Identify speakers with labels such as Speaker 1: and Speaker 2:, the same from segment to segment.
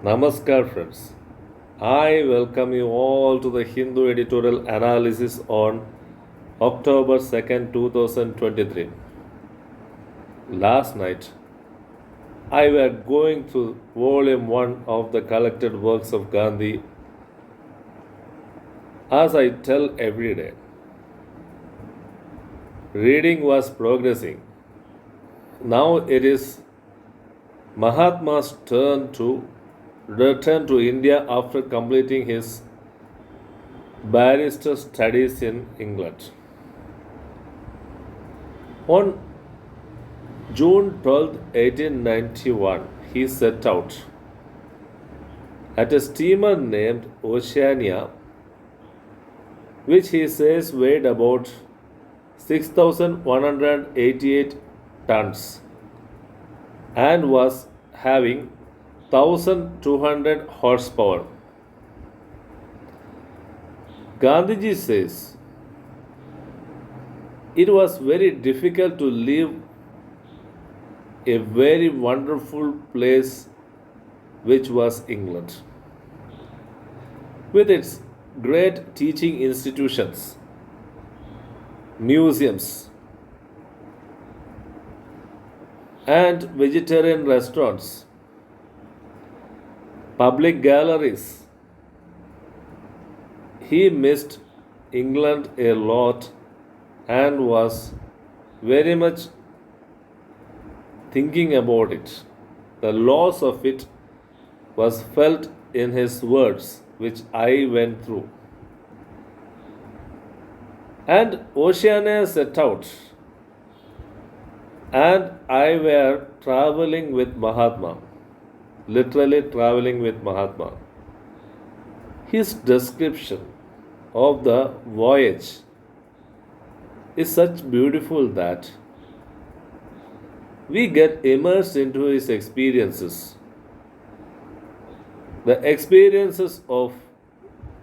Speaker 1: Namaskar, friends. I welcome you all to the Hindu editorial analysis on October 2nd, 2023. Last night, I were going through volume 1 of the collected works of Gandhi as I tell every day. Reading was progressing. Now it is Mahatma's turn to return to India after completing his barrister studies in England. On June 12, 1891, he set out at a steamer named Oceania, which he says weighed about 6,188 tons and was having 1,200 horsepower. Gandhiji says it was very difficult to leave a very wonderful place which was England, with its great teaching institutions, museums, and vegetarian restaurants, public galleries. He missed England a lot and was very much thinking about it. The loss of it was felt in his words, which I went through. And Oceania set out, and I were traveling with Mahatma, literally traveling with Mahatma. His description of the voyage is such beautiful that we get immersed into his experiences. The experiences of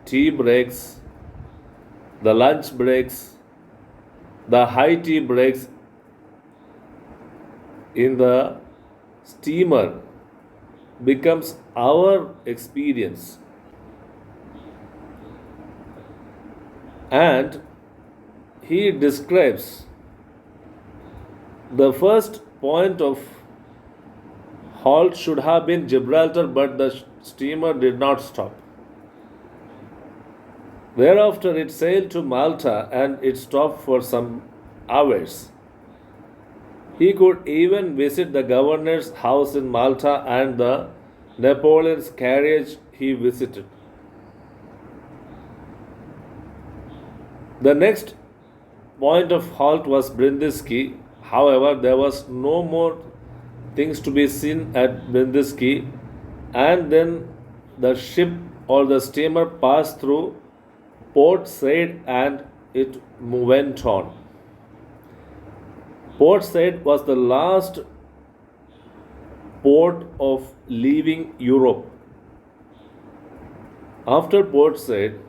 Speaker 1: tea breaks, the lunch breaks, the high tea breaks in the steamer becomes our experience. And he describes the first point of halt should have been Gibraltar, but the steamer did not stop. Thereafter, it sailed to Malta and it stopped for some hours. He could even visit the governor's house in Malta and the Napoleon's carriage he visited. The next point of halt was Brindisi. However, there was no more things to be seen at Brindisi, and then the ship or the steamer passed through Port Said and it went on. Port Said was the last port of leaving Europe. After Port Said,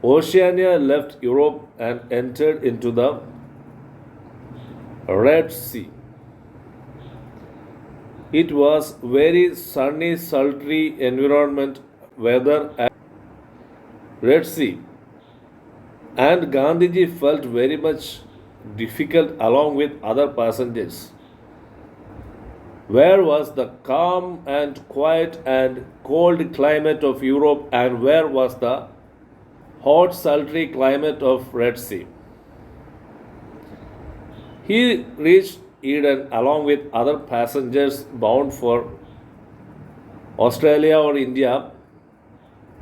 Speaker 1: Oceania left Europe and entered into the Red Sea. It was very sunny, sultry environment, weather at Red Sea, and Gandhiji felt very much difficult along with other passengers. Where was the calm and quiet and cold climate of Europe, and where was the hot, sultry climate of Red Sea? He reached Eden along with other passengers bound for Australia or India.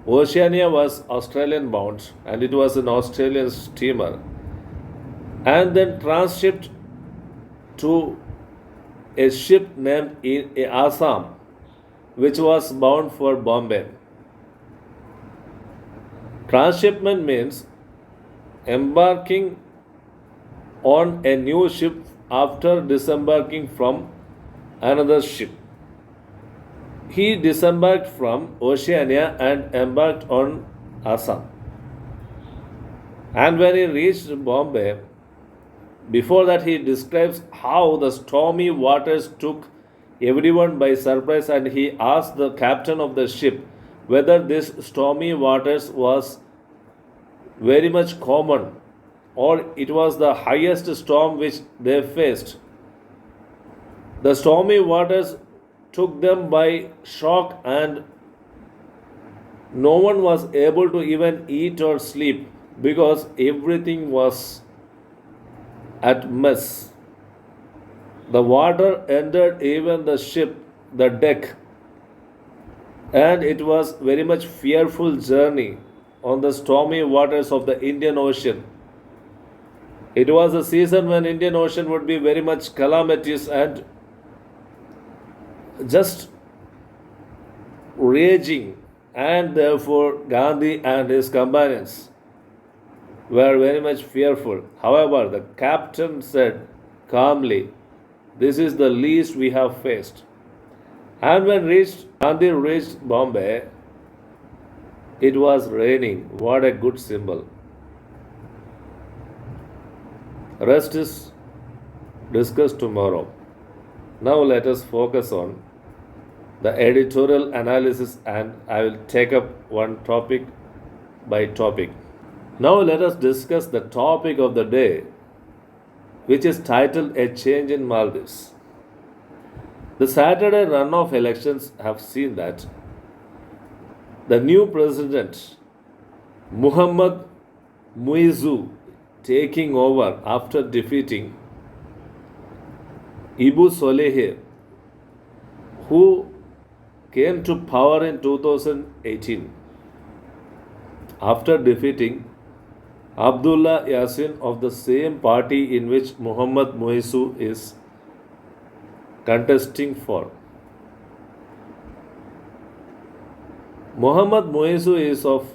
Speaker 1: Oceania was Australian bound and it was an Australian steamer, and then transshipped to a ship named Assam, which was bound for Bombay. Transshipment means embarking on a new ship after disembarking from another ship. He disembarked from Oceania and embarked on Assam. And when he reached Bombay, before that he describes how the stormy waters took everyone by surprise, and he asked the captain of the ship whether this stormy waters was very much common or it was the highest storm which they faced. The stormy waters took them by shock, and no one was able to even eat or sleep because everything was at mess. The water entered even the ship, the deck, and it was very much fearful journey on the stormy waters of the Indian Ocean. It was a season when Indian Ocean would be very much calamitous and just raging, and therefore Gandhi and his companions were very much fearful. However, the captain said calmly, "This is the least we have faced." And when Gandhi reached Bombay, it was raining. What a good symbol. Rest is discussed tomorrow. Now let us focus on the editorial analysis, and I will take up one topic by topic. Now let us discuss the topic of the day, which is titled A Change in Maldives. The Saturday runoff elections have seen that the new president, Muhammad Muizu, taking over after defeating Ibu Solehe, who came to power in 2018 after defeating Abdullah Yassin of the same party in which Muhammad Muizu is contesting for. Muhammad Muizu is of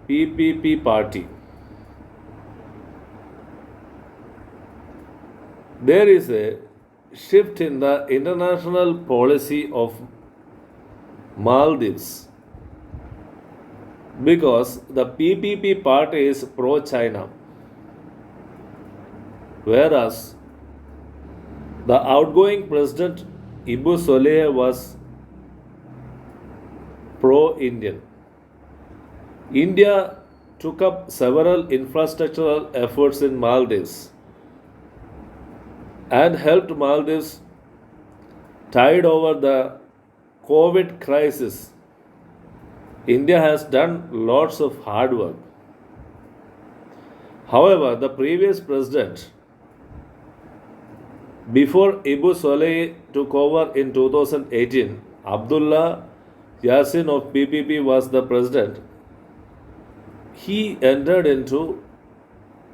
Speaker 1: PPP party. There is a shift in the international policy of Maldives because the PPP party is pro China, whereas the outgoing president Ibu Soleh was pro Indian. India took up several infrastructural efforts in Maldives and helped Maldives tide over the COVID crisis. India has done lots of hard work. However, the previous president, before Ibu Soleh took over in 2018, Abdullah Yassin of PPP was the president. He entered into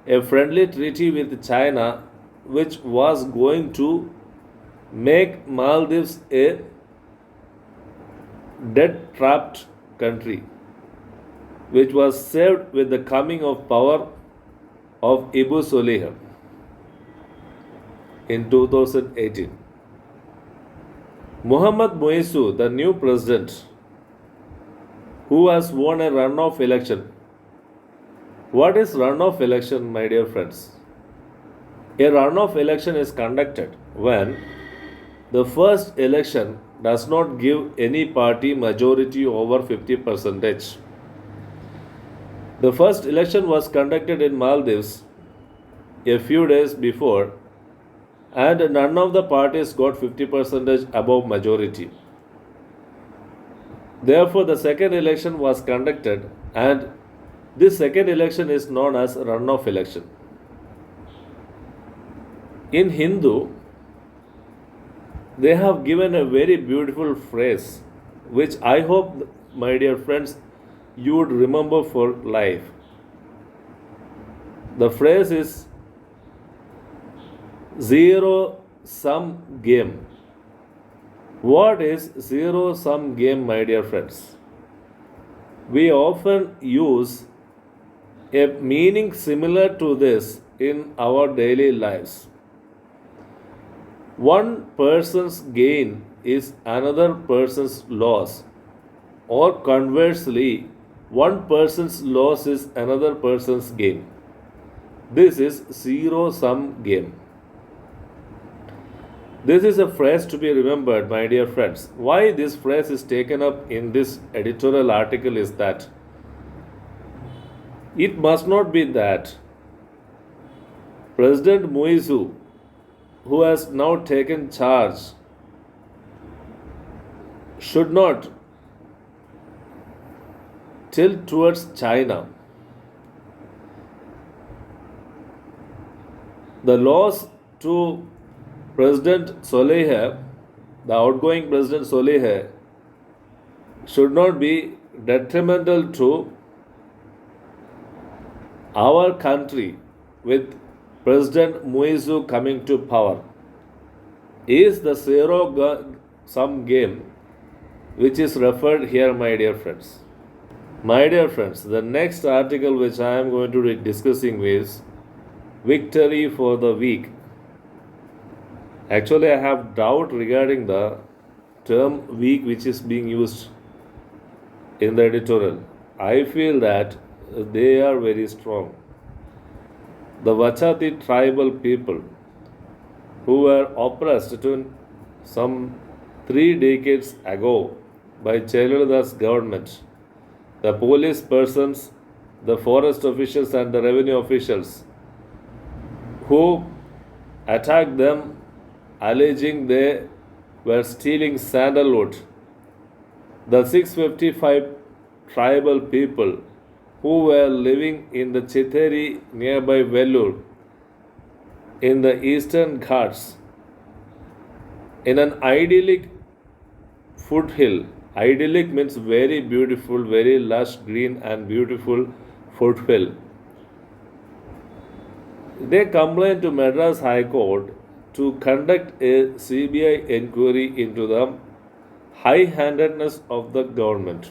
Speaker 1: a friendly treaty with China, which was going to make Maldives a debt trapped country, which was saved with the coming of power of Ibu Soleh in 2018. Muhammad Muizu, the new president, who has won a runoff election. What is runoff election, my dear friends? A runoff election is conducted when the first election does not give any party majority over 50%. The first election was conducted in Maldives a few days before, and none of the parties got 50% above majority. Therefore, the second election was conducted, and this second election is known as runoff election. In Hindu, they have given a very beautiful phrase, which I hope, my dear friends, you would remember for life. The phrase is zero sum game. What is zero sum game, my dear friends? We often use a meaning similar to this in our daily lives. One person's gain is another person's loss, or conversely, one person's loss is another person's gain. This is zero sum game. This is a phrase to be remembered, my dear friends. Why this phrase is taken up in this editorial article is that it must not be that President Moizu, who has now taken charge, should not tilt towards China. The loss to President Soleil, the outgoing President Soleil, should not be detrimental to our country with President Moizu coming to power. Is the sum game which is referred here, my dear friends. My dear friends, the next article which I am going to be discussing is victory for the weak. Actually, I have doubt regarding the term weak which is being used in the editorial. I feel that they are very strong. The Vachati tribal people who were oppressed to some 3 decades ago by Jayalalitha's government, the police persons, the forest officials, and the revenue officials who attacked them alleging they were stealing sandalwood. The 655 tribal people who were living in the Chiteri nearby Vellore in the eastern Ghats in an idyllic foothill. Idyllic means very beautiful, very lush, green, and beautiful foothill. They complained to Madras High Court to conduct a CBI inquiry into the high handedness of the government.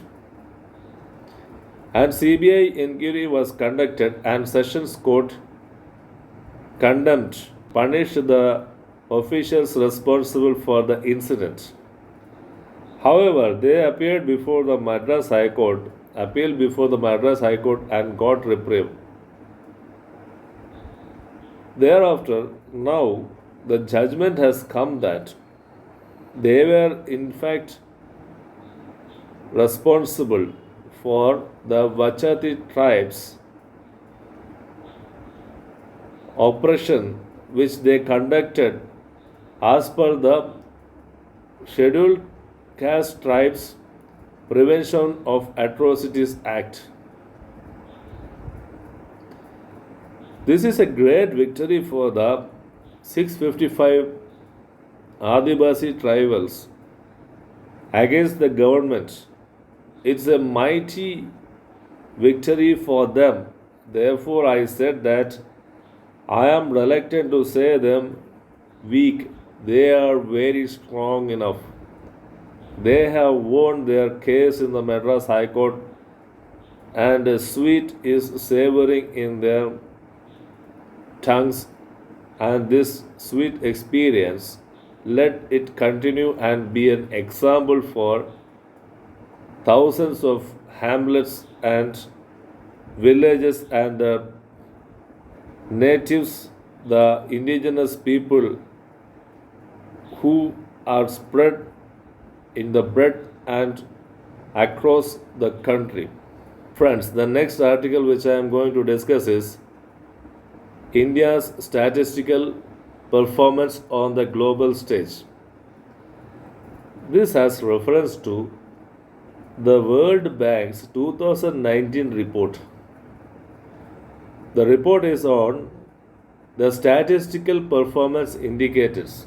Speaker 1: And CBI inquiry was conducted, and Sessions Court condemned, punished the officials responsible for the incident. However, they appeared before the Madras High Court, appealed before the Madras High Court, and got reprieve. Thereafter, now the judgment has come that they were in fact responsible for the Vachati tribes' oppression which they conducted as per the Scheduled Caste Tribes Prevention of Atrocities Act. This is a great victory for the 655 Adivasi tribals against the government. It's a mighty victory for them. Therefore, I said that I am reluctant to say them weak. They are very strong enough. They have won their case in the Madras High Court, and a sweet is savoring in their tongues, and this sweet experience, let it continue and be an example for thousands of hamlets and villages and the natives, the indigenous people who are spread in the breadth and across the country. Friends, the next article which I am going to discuss is India's statistical performance on the global stage. This has reference to the World Bank's 2019 report. The report is on the statistical performance indicators.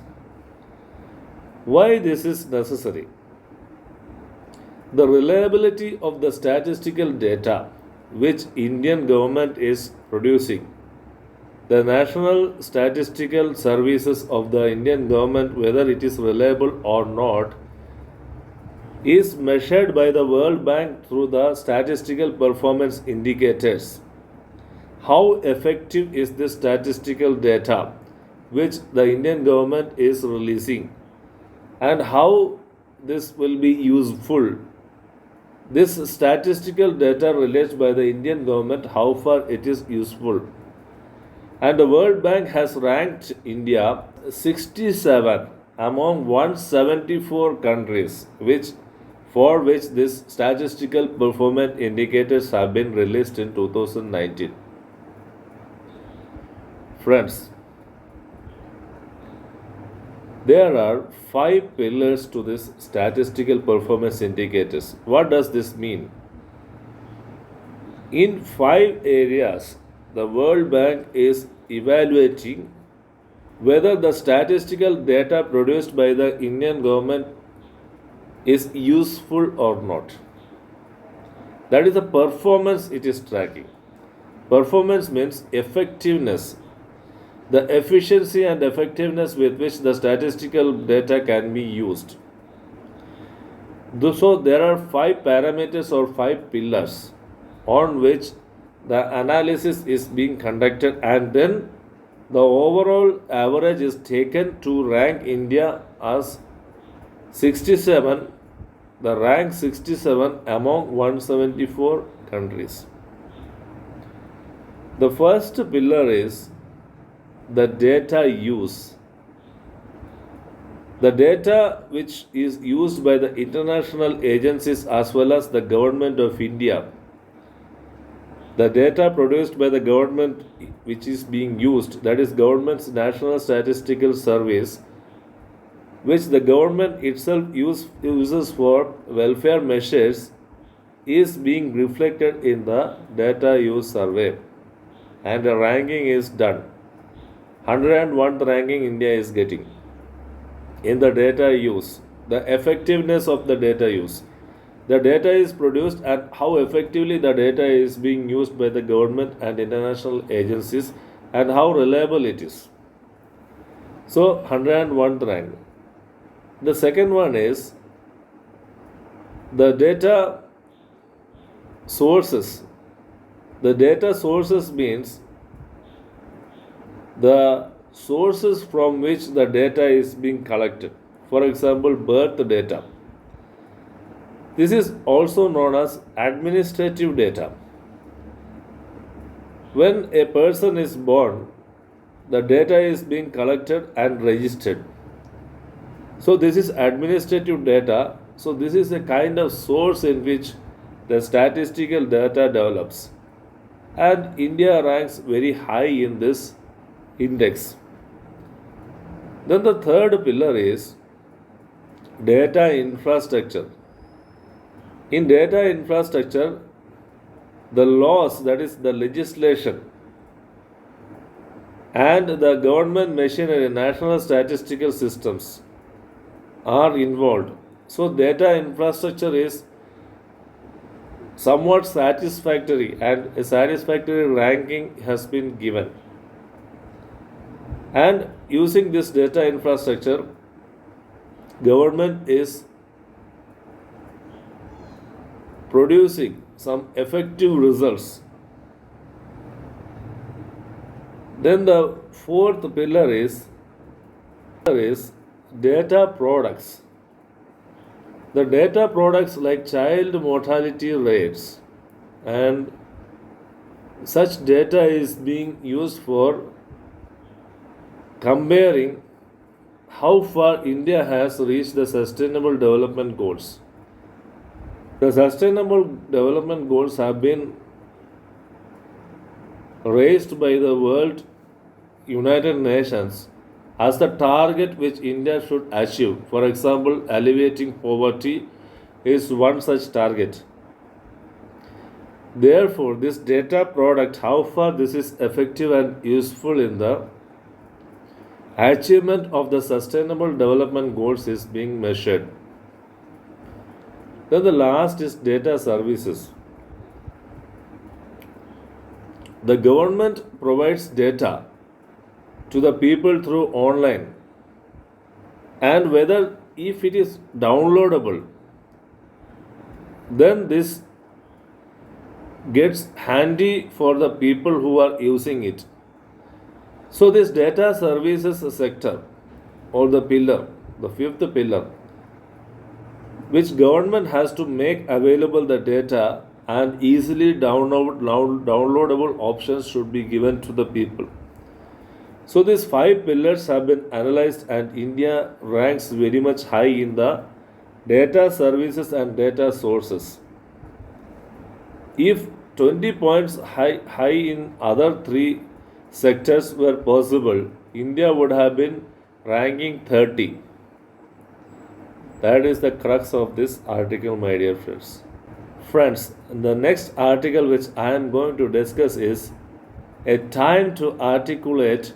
Speaker 1: Why this is necessary? The reliability of the statistical data which Indian government is producing. The National Statistical Services of the Indian government, whether it is reliable or not, is measured by the World Bank through the statistical performance indicators. How effective is this statistical data which the Indian government is releasing, and how this will be useful? This statistical data released by the Indian government, how far it is useful? And the World Bank has ranked India 67 among 174 countries for which these statistical performance indicators have been released in 2019. Friends, there are five pillars to this statistical performance indicators. What does this mean? In five areas, the World Bank is evaluating whether the statistical data produced by the Indian government is useful or not. That is the performance it is tracking. Performance means effectiveness, the efficiency and effectiveness with which the statistical data can be used. So, there are five parameters or five pillars on which the analysis is being conducted, and then the overall average is taken to rank India as 67, the rank 67 among 174 countries. The first pillar is the data use. The data which is used by the international agencies as well as the government of India, the data produced by the government which is being used, that is government's National Statistical Service, which the government itself uses for welfare measures, is being reflected in the data use survey, and a ranking is done. 101th ranking India is getting in the data use, the effectiveness of the data use. The data is produced and how effectively the data is being used by the government and international agencies and how reliable it is. So, 101th rank. The second one is the data sources. The data sources means the sources from which the data is being collected. For example, birth data. This is also known as administrative data. When a person is born, the data is being collected and registered. So, this is administrative data. So, this is a kind of source in which the statistical data develops. And India ranks very high in this index. Then the third pillar is data infrastructure. In data infrastructure, the laws, that is the legislation, and the government machinery, national statistical systems are involved. So, data infrastructure is somewhat satisfactory, and a satisfactory ranking has been given. And using this data infrastructure, government is producing some effective results. Then the fourth pillar is data products. The data products like child mortality rates and such data is being used for comparing how far India has reached the sustainable development goals. The sustainable development goals have been raised by the World United Nations as the target which India should achieve. For example, alleviating poverty is one such target. Therefore, this data product, how far this is effective and useful in the achievement of the sustainable development goals is being measured. Then the last is data services. The government provides data to the people through online, and whether if it is downloadable, then this gets handy for the people who are using it. So this data services sector or the pillar, the fifth pillar, which government has to make available the data and easily downloadable options should be given to the people. So these five pillars have been analyzed, and India ranks very much high in the data services and data sources. If 20 points high in other three sectors were possible, India would have been ranking 30. That is the crux of this article, my dear friends. Friends, the next article which I am going to discuss is a time to articulate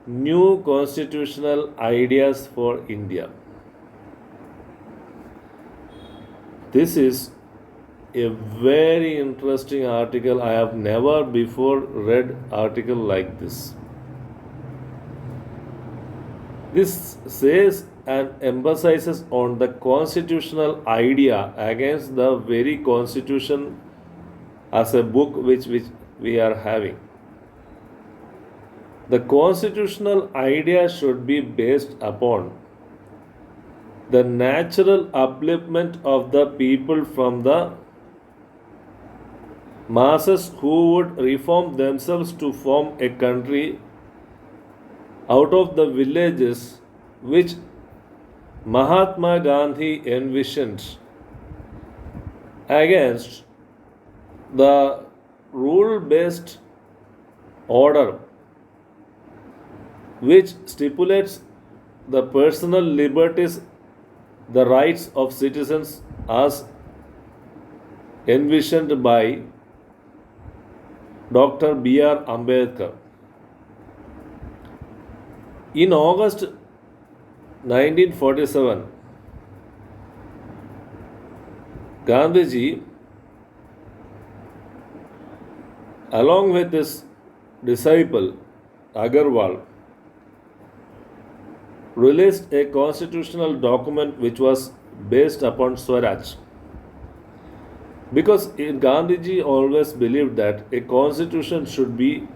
Speaker 1: new constitutional ideas for India. This is a very interesting article. I have never before read article like this. This says and emphasizes on the constitutional idea against the very constitution as a book which we are having. The constitutional idea should be based upon the natural upliftment of the people from the masses who would reform themselves to form a country out of the villages which Mahatma Gandhi envisioned against the rule based order which stipulates the personal liberties, the rights of citizens as envisioned by Dr. B.R. Ambedkar. In August 1947, Gandhiji, along with his disciple Agarwal, released a constitutional document which was based upon Swaraj. Because Gandhiji always believed that a constitution should be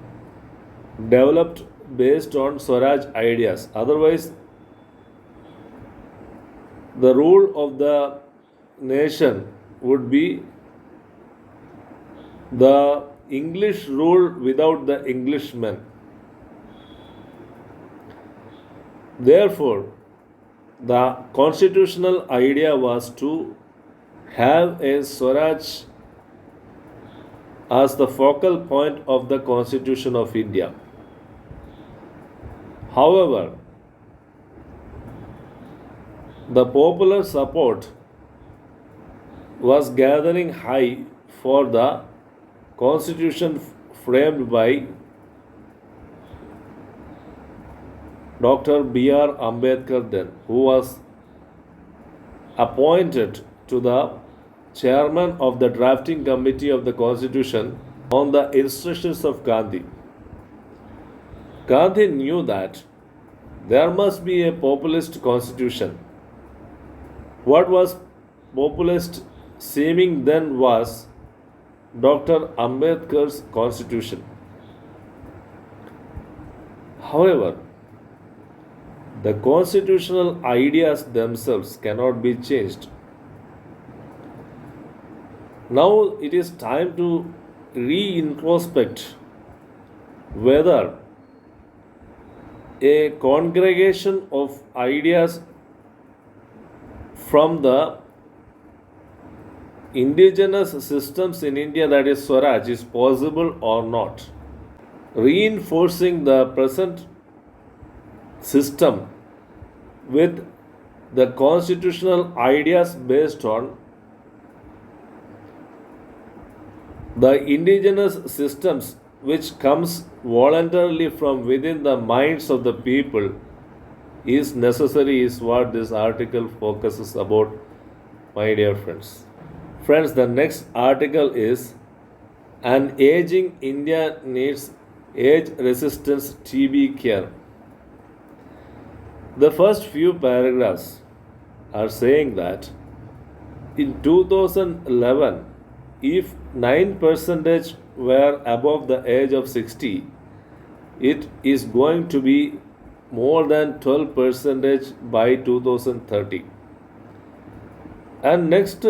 Speaker 1: developed based on Swaraj ideas. Otherwise, the rule of the nation would be the English rule without the Englishmen. Therefore, the constitutional idea was to have a Swaraj as the focal point of the Constitution of India. However, the popular support was gathering high for the constitution framed by Dr. B.R. Ambedkar then, who was appointed to the chairman of the drafting committee of the constitution on the instructions of Gandhi. Gandhi knew that there must be a populist constitution. What was populist seeming then was Dr. Ambedkar's constitution. However, the constitutional ideas themselves cannot be changed. Now it is time to re-introspect whether a congregation of ideas from the indigenous systems in India, that is Swaraj, is possible or not. Reinforcing the present system with the constitutional ideas based on the indigenous systems which comes voluntarily from within the minds of the people is necessary, is what this article focuses about, my dear friends. Friends, the next article is an aging India needs age resistance TB care. The first few paragraphs are saying that in 2011, if 9% were above the age of 60, it is going to be more than 12% by 2030. And next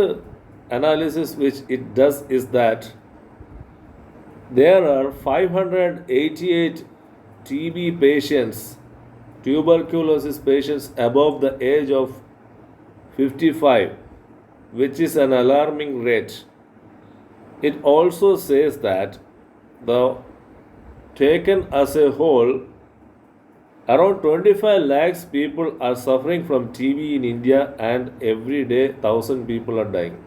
Speaker 1: analysis which it does is that there are 588 TB patients, tuberculosis patients above the age of 55, which is an alarming rate. It also says that the taken as a whole, around 25 lakhs people are suffering from TB in India, and every day 1,000 people are dying.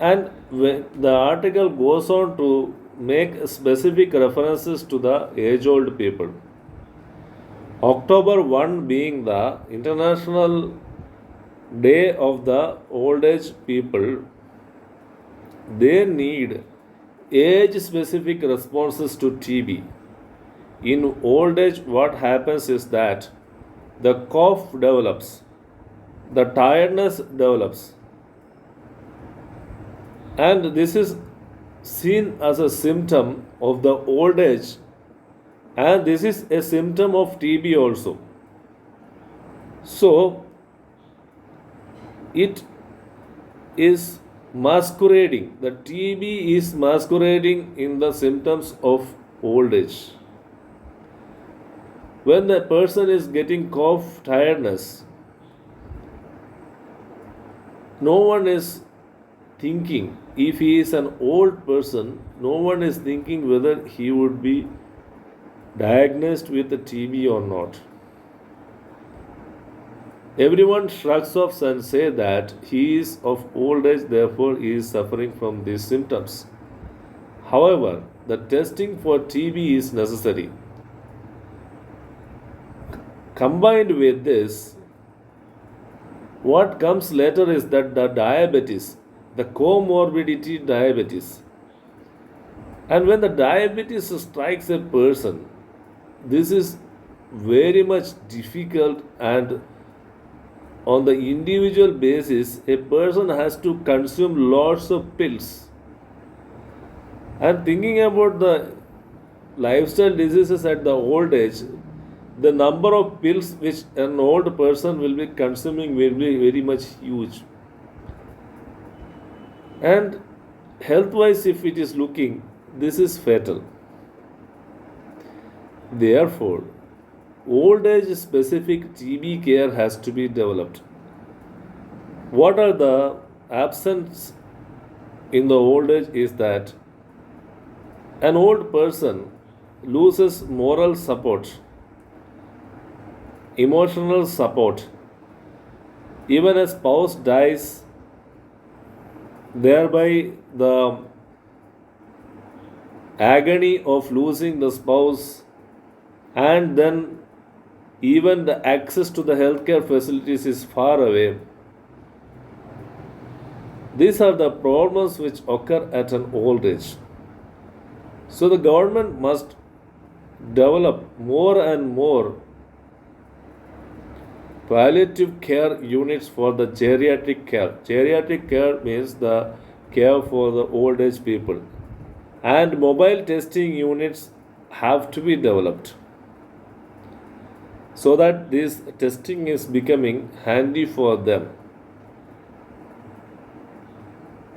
Speaker 1: And the article goes on to make specific references to the age old people. October 1 being the International Day of the Old Age People, they need age specific responses to TB. In old age, what happens is that the cough develops, the tiredness develops, and this is seen as a symptom of the old age, and this is a symptom of TB also. So it is masquerading, the TB is masquerading in the symptoms of old age. When the person is getting cough, tiredness, no one is thinking, if he is an old person, no one is thinking whether he would be diagnosed with the TB or not. Everyone shrugs off and say that he is of old age, therefore he is suffering from these symptoms. However, the testing for TB is necessary. Combined with this, what comes later is that the diabetes, the comorbidity diabetes. And when the diabetes strikes a person, this is very much difficult, and on the individual basis, a person has to consume lots of pills. And thinking about the lifestyle diseases at the old age, the number of pills which an old person will be consuming will be very much huge. And health wise, if it is looking, this is fatal. Therefore, old age specific TB care has to be developed. What are the absence in the old age is that an old person loses moral support, emotional support. Even a spouse dies, thereby the agony of losing the spouse, and then even the access to the healthcare facilities is far away. These are the problems which occur at an old age. So the government must develop more and more palliative care units for the geriatric care. Geriatric care means the care for the old age people. And mobile testing units have to be developed so that this testing is becoming handy for them.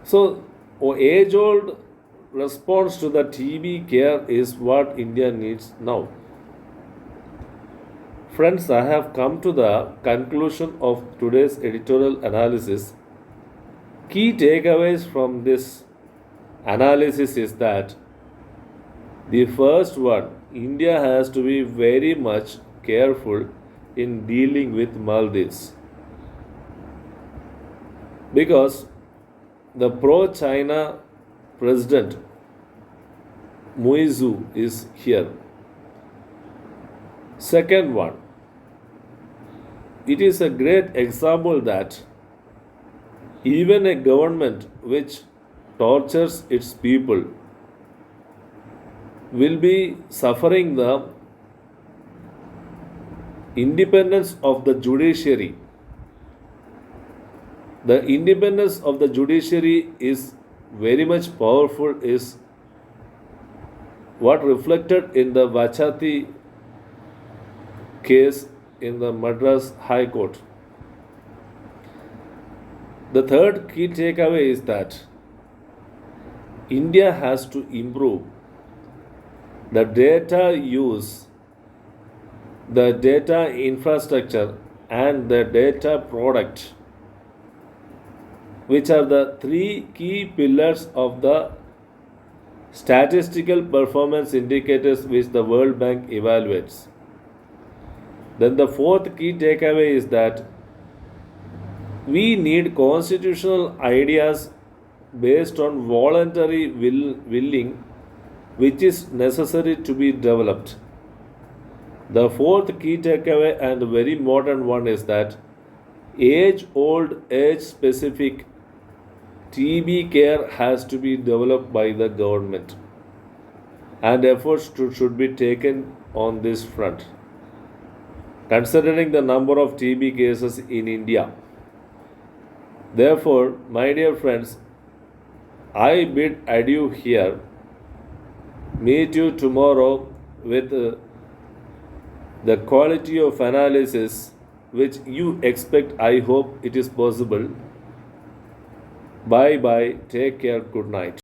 Speaker 1: So, age old response to the TB care is what India needs now. Friends, I have come to the conclusion of today's editorial analysis. Key takeaways from this analysis is that the first one, India has to be very much careful in dealing with Maldives, because the pro China president Muizu is here. Second one, it is a great example that even a government which tortures its people will be suffering the independence of the judiciary. The independence of the judiciary is very much powerful, is what reflected in the Vachati case in the Madras High Court. The third key takeaway is that India has to improve the data use, the data infrastructure, and the data product, which are the three key pillars of the statistical performance indicators which the World Bank evaluates. Then the fourth key takeaway is that we need constitutional ideas based on voluntary willing, which is necessary to be developed. The fourth key takeaway and very modern one is that age old, age specific TB care has to be developed by the government, and should be taken on this front. Considering the number of TB cases in India, therefore, my dear friends, I bid adieu here. Meet you tomorrow with the quality of analysis which you expect. I hope it is possible. Bye bye. Take care. Good night.